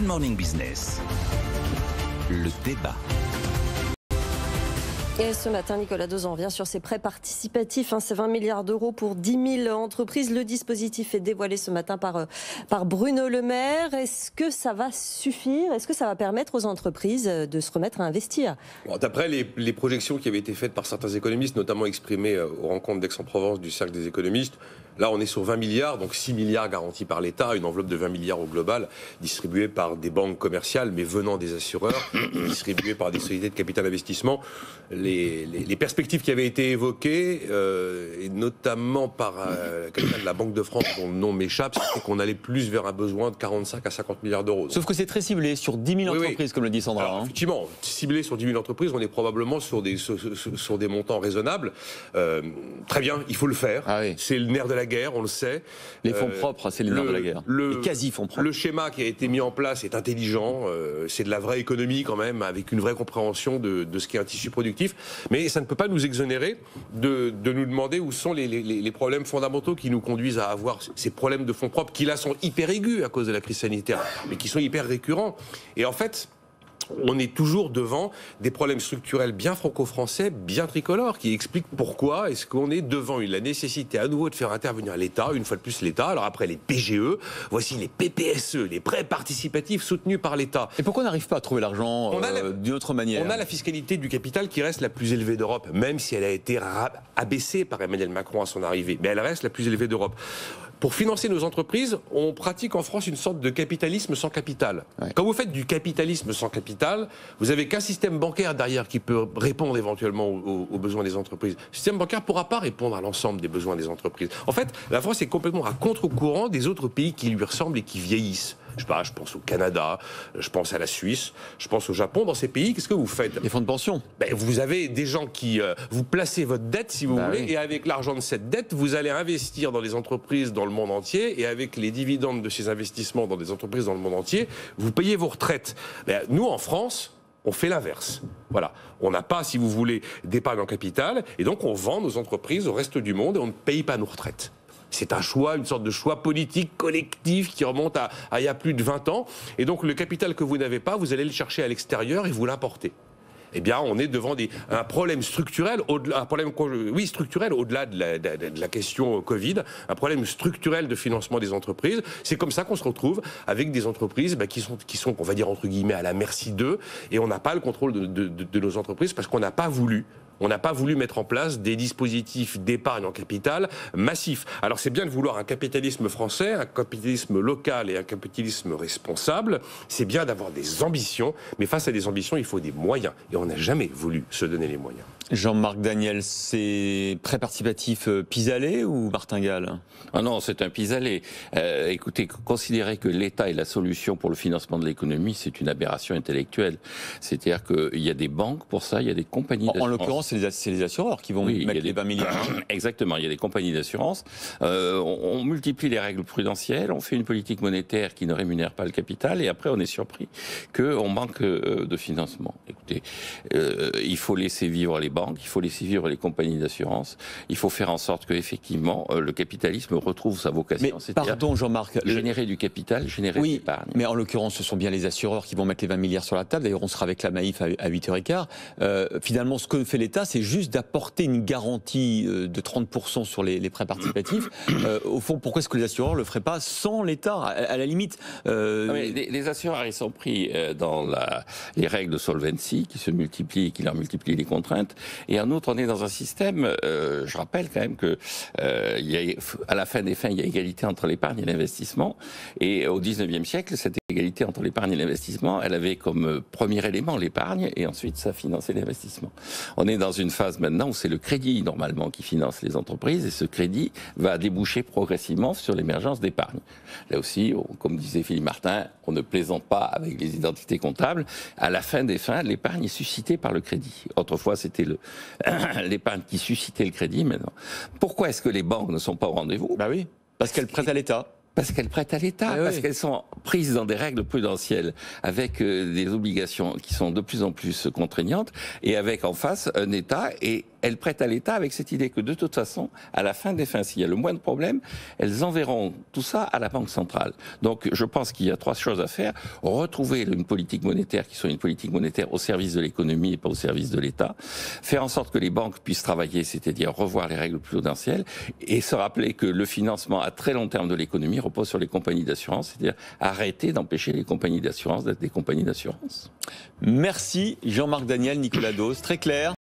Morning Business, le débat. Et ce matin, Nicolas Dezan revient sur ces prêts participatifs. C'est 20 milliards d'euros pour 10 000 entreprises. Le dispositif est dévoilé ce matin par Bruno Le Maire. Est-ce que ça va suffire? Est-ce que ça va permettre aux entreprises de se remettre à investir? D'après les projections qui avaient été faites par certains économistes, notamment exprimées aux rencontres d'Aix-en-Provence du Cercle des économistes, là on est sur 20 milliards, donc 6 milliards garantis par l'État, une enveloppe de 20 milliards au global, distribuée par des banques commerciales, mais venant des assureurs, distribuée par des sociétés de capital investissement. Les perspectives qui avaient été évoquées, et notamment par quelqu'un de la Banque de France dont le nom m'échappe, c'était qu'on allait plus vers un besoin de 45 à 50 milliards d'euros. Sauf que c'est très ciblé sur 10 000 entreprises, comme le dit Sandra. Alors, effectivement, ciblé sur 10 000 entreprises, on est probablement sur des montants raisonnables. Très bien, il faut le faire. Ah oui. C'est le nerf de la guerre, on le sait. Les fonds propres, c'est le nerf de la guerre. Les quasi-fonds propres. Le schéma qui a été mis en place est intelligent. C'est de la vraie économie quand même, avec une vraie compréhension de ce qui est un tissu productif. Mais ça ne peut pas nous exonérer de nous demander où sont les problèmes fondamentaux qui nous conduisent à avoir ces problèmes de fonds propres qui là sont hyper aigus à cause de la crise sanitaire, mais qui sont hyper récurrents. Et en fait, on est toujours devant des problèmes structurels bien franco-français, bien tricolores, qui expliquent pourquoi est-ce qu'on est devant la nécessité à nouveau de faire intervenir l'État, une fois de plus l'État. Alors après les PGE, voici les PPSE, les prêts participatifs soutenus par l'État. Et pourquoi on n'arrive pas à trouver l'argent d'une autre manière? On a la fiscalité du capital qui reste la plus élevée d'Europe, même si elle a été abaissée par Emmanuel Macron à son arrivée. Mais elle reste la plus élevée d'Europe. Pour financer nos entreprises, on pratique en France une sorte de capitalisme sans capital. Ouais. Quand vous faites du capitalisme sans capital, vous n'avez qu'un système bancaire derrière qui peut répondre éventuellement aux besoins des entreprises. Le système bancaire ne pourra pas répondre à l'ensemble des besoins des entreprises. En fait, la France est complètement à contre-courant des autres pays qui lui ressemblent et qui vieillissent. Je pense au Canada, je pense à la Suisse, je pense au Japon. Dans ces pays, qu'est-ce que vous faites? Les fonds de pension. Vous avez des gens qui... vous placez votre dette, si vous voulez, oui. Et avec l'argent de cette dette, vous allez investir dans les entreprises dans le monde entier, et avec les dividendes de ces investissements dans des entreprises dans le monde entier, vous payez vos retraites. Nous, en France, on fait l'inverse. Voilà. On n'a pas, si vous voulez, d'épargne en capital, et donc on vend nos entreprises au reste du monde et on ne paye pas nos retraites. C'est un choix, une sorte de choix politique collectif qui remonte à il y a plus de 20 ans. Et donc le capital que vous n'avez pas, vous allez le chercher à l'extérieur et vous l'importez. Eh bien, on est devant un problème structurel, structurel au-delà de la question Covid, un problème structurel de financement des entreprises. C'est comme ça qu'on se retrouve avec des entreprises qui sont, on va dire entre guillemets, à la merci d'eux, et on n'a pas le contrôle de nos entreprises parce qu'on n'a pas voulu. On n'a pas voulu mettre en place des dispositifs d'épargne en capital massifs. Alors c'est bien de vouloir un capitalisme français, un capitalisme local et un capitalisme responsable. C'est bien d'avoir des ambitions, mais face à des ambitions, il faut des moyens. Et on n'a jamais voulu se donner les moyens. Jean-Marc Daniel, c'est prêt participatif pis-aller ou martingale? Ah non, c'est un pis-aller. Écoutez, considérer que l'État est la solution pour le financement de l'économie, c'est une aberration intellectuelle. C'est-à-dire qu'il y a des banques pour ça, il y a des compagnies d'assurance. En l'occurrence, c'est les assureurs qui vont mettre les 20 milliards. Exactement, il y a des compagnies d'assurance. On multiplie les règles prudentielles, on fait une politique monétaire qui ne rémunère pas le capital, et après on est surpris qu'on manque de financement. Écoutez, il faut laisser vivre les banques, il faut laisser vivre les compagnies d'assurance, il faut faire en sorte qu'effectivement le capitalisme retrouve sa vocation. Mais pardon Jean-Marc, générer du capital, générer de l'épargne. Mais en l'occurrence ce sont bien les assureurs qui vont mettre les 20 milliards sur la table. D'ailleurs on sera avec la Maïf à 8h15. Finalement ce que fait l'État, c'est juste d'apporter une garantie de 30% sur les prêts participatifs. Au fond, pourquoi est-ce que les assureurs ne le feraient pas sans l'État, à la limite les assureurs, ils sont pris dans les règles de solvency qui se multiplient et qui leur multiplient les contraintes. Et en outre, on est dans un système, je rappelle quand même que à la fin des fins, il y a égalité entre l'épargne et l'investissement. Et au 19e siècle, cette égalité entre l'épargne et l'investissement, elle avait comme premier élément l'épargne, et ensuite ça finançait l'investissement. On est dans une phase maintenant où c'est le crédit normalement qui finance les entreprises, et ce crédit va déboucher progressivement sur l'émergence d'épargne. Là aussi, comme disait Philippe Martin, on ne plaisante pas avec les identités comptables. À la fin des fins, l'épargne est suscitée par le crédit. Autrefois, c'était l'épargne qui suscitait le crédit. Maintenant, pourquoi est-ce que les banques ne sont pas au rendez-vous? Bah oui, parce qu'elles prêtent à l'État. Parce qu'elles prêtent à l'État, parce qu'elles sont prises dans des règles prudentielles, avec des obligations qui sont de plus en plus contraignantes, et avec en face un État, et elles prêtent à l'État avec cette idée que de toute façon, à la fin des fins, s'il y a le moindre problème, elles enverront tout ça à la Banque centrale. Donc je pense qu'il y a 3 choses à faire. Retrouver une politique monétaire qui soit une politique monétaire au service de l'économie et pas au service de l'État. Faire en sorte que les banques puissent travailler, c'est-à-dire revoir les règles prudentielles, et se rappeler que le financement à très long terme de l'économie repose sur les compagnies d'assurance, c'est-à-dire arrêter d'empêcher les compagnies d'assurance d'être des compagnies d'assurance. Merci Jean-Marc Daniel, Nicolas Dose, très clair.